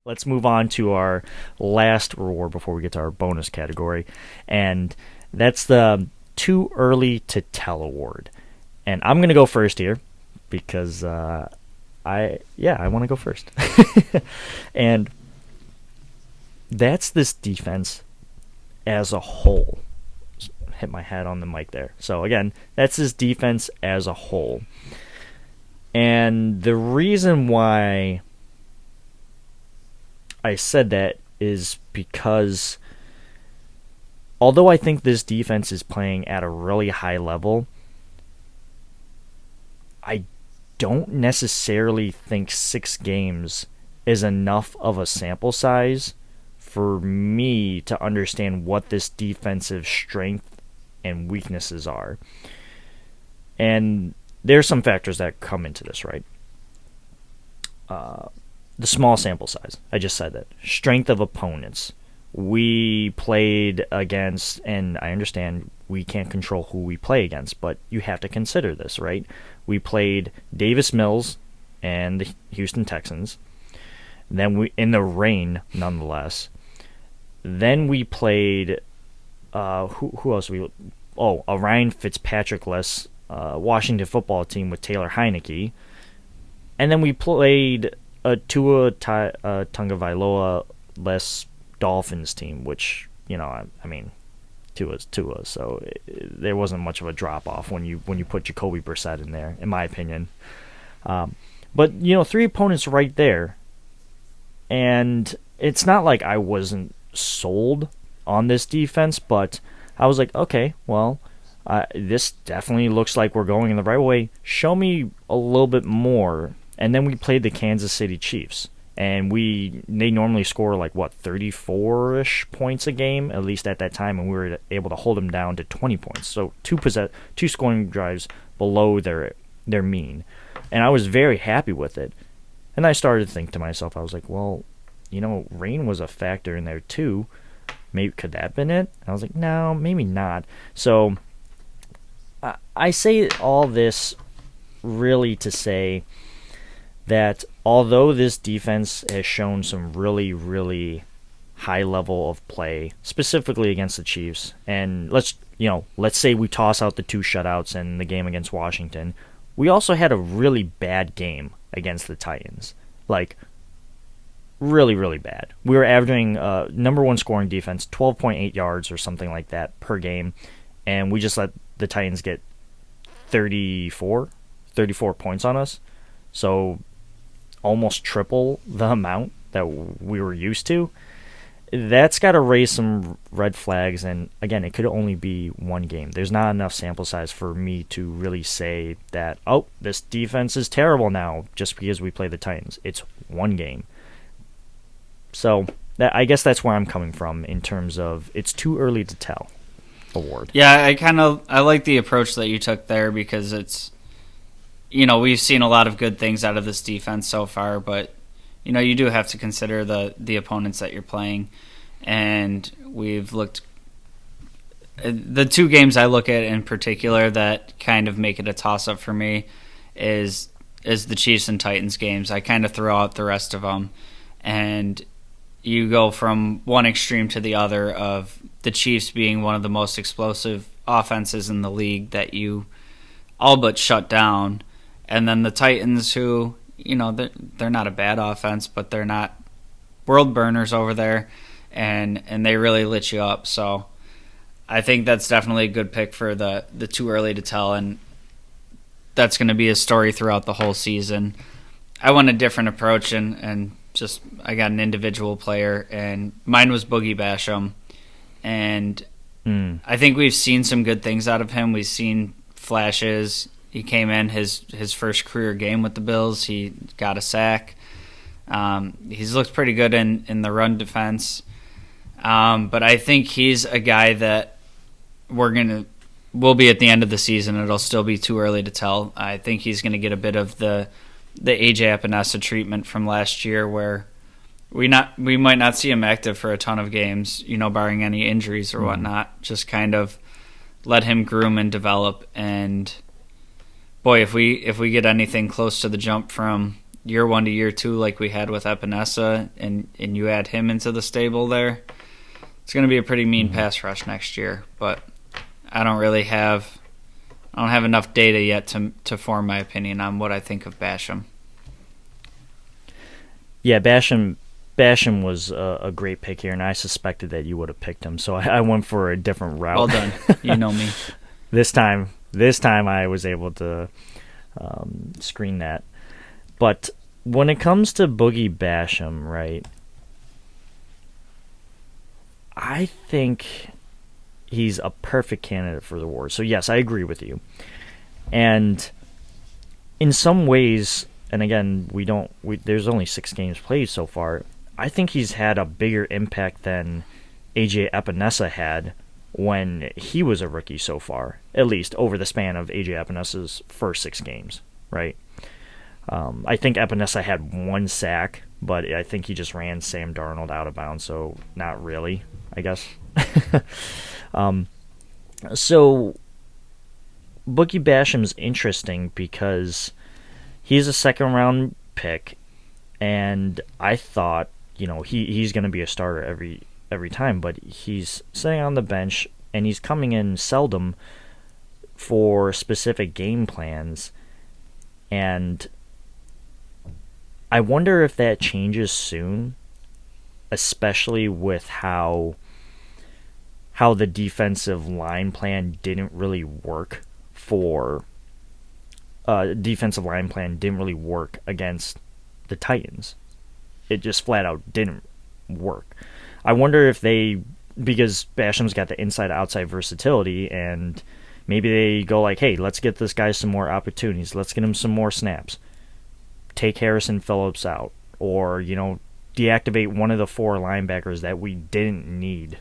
Let's move on to our last reward before we get to our bonus category, and that's the too early to tell award. And I'm gonna go first here because I want to go first, and that's this defense as a whole. Hit my head on the mic there. So again, that's this defense as a whole, and the reason why I said that is because although I think this defense is playing at a really high level, I don't necessarily think 6 games is enough of a sample size for me to understand what this defensive strength and weaknesses are. And there's some factors that come into this, right? The small sample size. I just said that. Strength of opponents. We played against, and I understand we can't control who we play against, but you have to consider this, right? We played Davis Mills and the Houston Texans. Then we, in the rain, nonetheless. Then we played, who else? A Ryan Fitzpatrick-less Washington football team with Taylor Heineke. And then we played a Tua Tagovailoa-less Dolphins team, which, I mean, Tua's Tua, so there wasn't much of a drop-off when you put Jacoby Brissett in there, in my opinion. But, 3 opponents right there, and it's not like I wasn't sold on this defense, but I was like, okay, well, this definitely looks like we're going in the right way. Show me a little bit more. And then we played the Kansas City Chiefs, and they normally score 34-ish points a game, at least at that time, and we were able to hold them down to 20 points. So two scoring drives below their mean, and I was very happy with it. And I started to think to myself, I was like, well, rain was a factor in there too. Maybe could that have been it? And I was like, no, maybe not. So I say all this really to say that although this defense has shown some really, really high level of play, specifically against the Chiefs, and let's say we toss out the 2 shutouts and the game against Washington, we also had a really bad game against the Titans. Really, really bad. We were averaging number 1 scoring defense, 12.8 yards or something like that per game, and we just let the Titans get 34 points on us. So almost triple the amount that we were used to. That's got to raise some red flags, and again, it could only be 1 game. There's not enough sample size for me to really say that, this defense is terrible now just because we play the Titans. It's 1 game. So I guess that's where I'm coming from in terms of it's too early to tell award. Yeah, I like the approach that you took there because it's, we've seen a lot of good things out of this defense so far, but you do have to consider the opponents that you're playing. And we've looked the 2 games I look at in particular that kind of make it a toss-up for me is the Chiefs and Titans games. I kind of throw out the rest of them, and you go from one extreme to the other of the Chiefs being one of the most explosive offenses in the league that you all but shut down, and then the Titans who, they're not a bad offense, but they're not world burners over there, and they really lit you up. So I think that's definitely a good pick for the too early to tell, and that's going to be a story throughout the whole season. I went a different approach, and just I got an individual player, and mine was Boogie Basham, and I think we've seen some good things out of him. We've seen flashes. He came in his first career game with the Bills. He got a sack. He's looked pretty good in the run defense. But I think he's a guy that we'll be at the end of the season. It'll still be too early to tell. I think he's going to get a bit of the AJ Epinesa treatment from last year where we might not see him active for a ton of games, barring any injuries or whatnot. Just kind of let him groom and develop. And boy, if we get anything close to the jump from year 1 to year 2 like we had with Epinesa, and you add him into the stable there, it's going to be a pretty mean pass rush next year. But I don't have enough data yet to form my opinion on what I think of Basham. Yeah, Basham was a great pick here, and I suspected that you would have picked him, so I went for a different route. Well done. You know me. This time I was able to screen that. But when it comes to Boogie Basham, right, I think he's a perfect candidate for the award. So yes, I agree with you. And in some ways, and again, there's only 6 games played so far, I think he's had a bigger impact than AJ Epinesa had when he was a rookie so far, at least over the span of AJ Epinesa's first 6 games, right? I think Epinesa had 1 sack, but I think he just ran Sam Darnold out of bounds, so not really, I guess. So Boogie Basham's interesting because he's a second-round pick, and I thought, he's going to be a starter every time, but he's sitting on the bench, and he's coming in seldom for specific game plans, and I wonder if that changes soon, especially with how the defensive line plan didn't really work against the Titans. It just flat out didn't work. I wonder if because Basham's got the inside-outside versatility, and maybe they go like, hey, let's get this guy some more opportunities. Let's get him some more snaps. Take Harrison Phillips out. Or, deactivate one of the 4 linebackers that we didn't need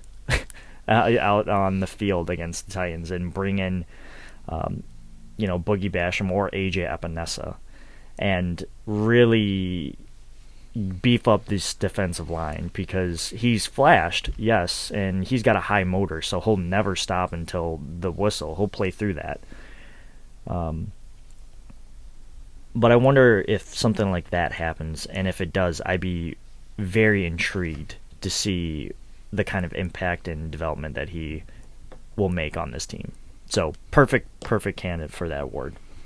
out on the field against the Titans and bring in, Boogie Basham or AJ Epinesa and really beef up this defensive line, because he's flashed, yes, and he's got a high motor, so he'll never stop until the whistle. He'll play through that. But I wonder if something like that happens, and if it does, I'd be very intrigued to see the kind of impact and development that he will make on this team. So perfect candidate for that award.